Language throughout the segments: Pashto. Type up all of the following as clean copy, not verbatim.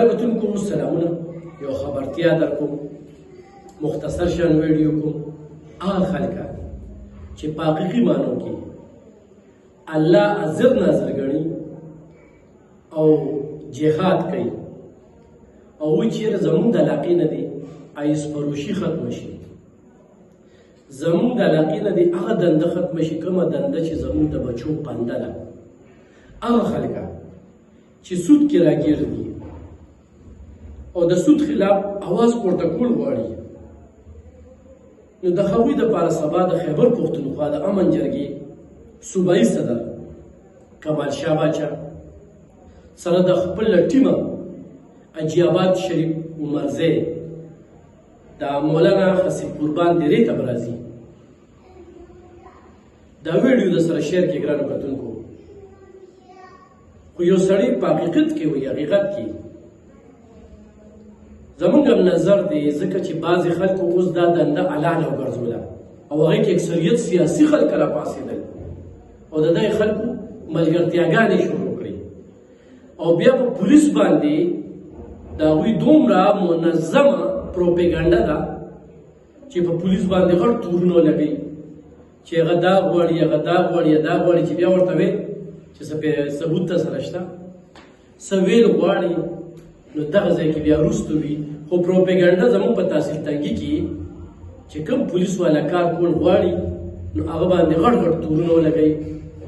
کتونکو سلامونه یو خبرتیا در کوم مختصر شان ویډیو کوم هغه خلک چې په حقیقي معنو کې الله عزت نازل ګڼي او جهاد کوي او وایي چېرې زموږ د علاقې نه دی ایس فروشي ختمه شي، زموږ د علاقې نه دی هغه دنده ختمه شي کومه دنده چې زموږ د بچو پنده ده. هغه خلک چې سود کې راګیر دي او د سود خلاف اواز پورته کول غواړي، نو د هغوی دپاره سبا د خیبر پښتونخوا د امن جرګې صوبایي صدر کمال شاه باچا سره د خپل ټیمه حاجي آباد شریف عمرزی د مولانا خصیب قربان درې ته به راځي. دا ویډیو د سره شیر کې ګرانو کتونکو، خو یو سړی په حقیقت کې وایي حقیقت کې زمونږ نظر دی ځکه چې بعضې خلکو اوس دا دنده حلاله وګرځوله او هغې کې اکثریت سیاسي خلک راپاڅېدل او د دغې خلکو ملګرتیاګانې شروع کړې او بیا په پولیس باندې د هغوی دومره منظمه پروپیګنډه ده چې په پولیس باندې غټ تورونه ولګوي چې هغه دا غواړي هغه دا غواړي دا غواړي چې بیا ورته وایي چې ثبوت ته سره شته څه ویل غواړي، نو دغه ځای کې بیا وروسته وي. خو پروپیګنډه زموږ په تحصیل تنګي کې چې کوم پولیس والا کار کول غواړي نو هغه باندې غټ غټ تورونه ولګوي،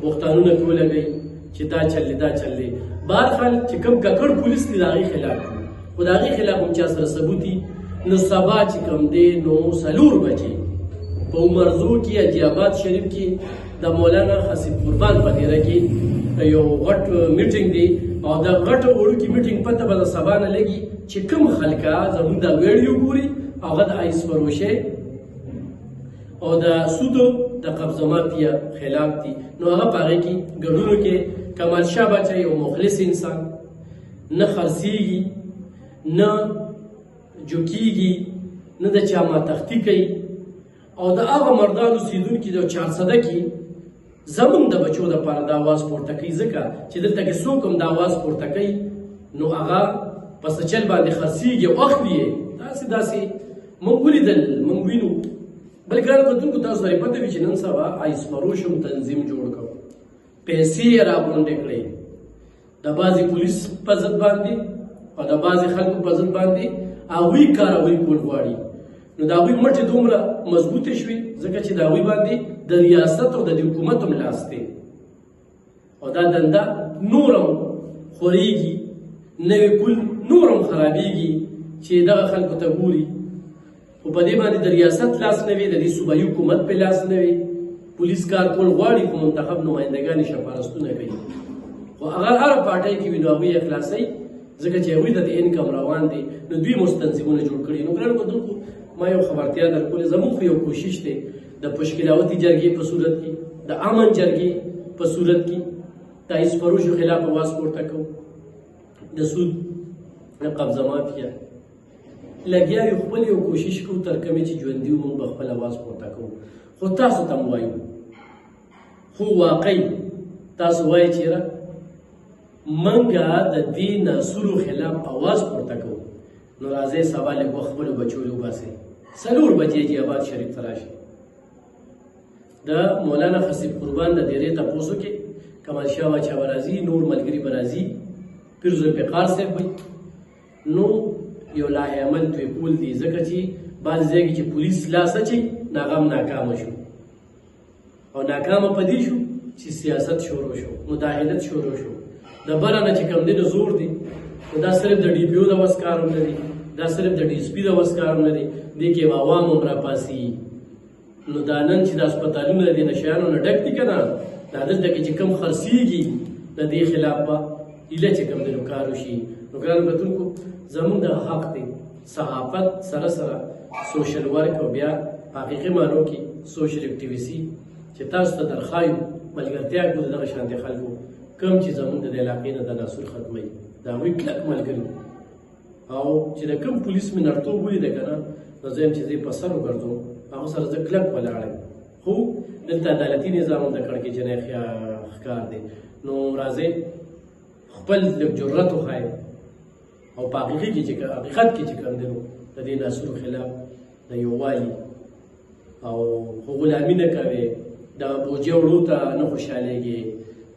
بوختانونه پرې ولګوي چې دا چلې دا چلې. بهرحال چې کوم ککړ پولیس دي د هغې خلاف دي، خو د هغې خلاف هم چا سره ثبوت وي نو سبا چې کوم دی نو 4 بجې په عمرزو کې حاجي آباد شریف کې د مولانا خصیب قربان په دیره کې یو غټ میټینګ دی او دا غټه وړوکې میټینګ پته به د سبا نه لګي چې کوم خلکه زموږ دا ویډیو ګوري هغه د ایس فروشۍ او د سودو د قبضه مافیا خلاف دي، نو هغه په هغې کې ګډون کې کمال شاه باچا یو مخلص انسان نه خرڅېږي نه جوکېږي نه د چا ماتختي کوي او د هغه مردانو اوسېدونکي د چارسده کې زمونږ د بچو دپاره د اواز پورته کوي، ځکه چې دلته کې څوک هم د اواز پورته کوي نو هغه په سچل باندې خرڅېږي او اخلي یې. داسې موږ ولیدل موږ وینو. بل ګرانو کتونکو تاسو سره پته وي چې نن سبا ایس فروش هم تنظیم جوړ کړو، پیسې یې راغونډې کړې د بعضې پولیس په ضد باندې او د بعضې خلکو په ضد باندې هغوی کاروي کول غواړي، نو د هغوی مټې دومره مضبوطې شوې ځکه چې د هغوی باندې د ریاست او د حکومت هم لاس دی او دا دنده نور هم خورېږي، نوې پول نور هم خرابېږي چې دغه خلکو ته ګوري. خو په دې باندې د ریاست لاس نه وي، د دې صوبایي حکومت په لاس نه وي. پولیس کار کول غواړي خو منتخب نمایندګان یې شفارستونه کوي، خو هغه هره پارټۍ کې وي نو هغوی یې خلاصوي ځکه چې هغوی ته د انکم روان دی، نو دوی مستنظمونه جوړ کړي. نو ګرانو کتونکو ما یو خبرتیا درکولې، زموږ خو یو کوشش دی د پشکلاوتي جرګې په صورت کې د امن جرګې په صورت کې د ایس فروشو خلاف اواز پورته کوو، د سود د قبضه مافیا لګیا یو خپل یو کوشش کوو تر کومې چې ژوندي وو موږ به خپل اواز پورته کوو. خو تاسو ته م وایو خو واقعي تاسو وایئ چېرې موږ د دې ناسورو خلاف اواز پورته کوو، نو راځئ سبا لږ وخت خپلو بچو یې وباسئ 4 بجې حاجي آباد شریف ته راشئ. د مولانا خصیب قربان د دیرې تپوسو کې کمال شاه باچا به راځي، نور ملګري به راځي، پیر ذوالفقار صاحب وي. نو یو لایحه عمل توی کول دي ځکه چې بعضې ځای کې چې پولیس لاس اچوي نو هغه هم ناکامه شو او ناکامه په دې شو چې سیاست شروع شو، مداهنت شروع شو. د بره نه چې کوم دی نو زور دی، نو دا صرف د ډي پي او د وس کار هم نه دی، دا صرف د ډي اس پي د وس کار هم نه دی، دې کې عوام هم راپاڅي. نو دا نن چې د هسپتالونه د نشیانو نه ډک دي که نه، دا دلته کې چې کوم خرڅېږي د دې خلاف به ایله چې کوم دی نو کار وشي. نو ګرانو کتونکو زموږ د حق دی صحافت سره سره سوشل ورک او بیا په حقیقي معنو کې سوشل اکټیویسي چې تاسو ته درښایو ملګرتیا کړو د دغه شانتې خلکو کوم چې زموږ د دې علاقې نه د ناسور ختموي، د هغوی کلک ملګري او چې د کوم پولیس مې نرتوب ولیده که نه نو زه یم چې زه یې په سر وګرځوم هغه سره زه کلک ولاړ یم. خو دلته عدالتي نظام هم د کړکېچنۍ ښکار دی. نو راځئ خپل لږ جرأت وښایئ او په حقیقت کې چې کوم دی نو د دې نسلو خلاف د یووالي او غلامي نه کوي دغه بوجۍ وړو ته نه خوشحالېږي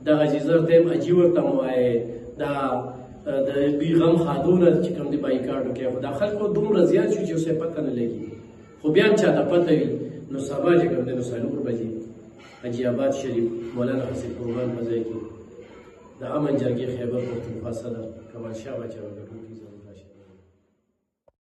دغه جیزر ته هم اجي ورته مه وایې دا د دوی غم خادونه چې کوم دی بایکاټ وکړي خو دا خلکو دومره زیات شو چې اوس یې پته نه لګي خو بیا هم چاته پته وي نو سبا چې کوم دی نو 4 بجې حاجي آباد شریف مولانا حسین قربان په ځای کې د امن جرګې خیبر پښتونخوا صدر کمال شاه باچا ورته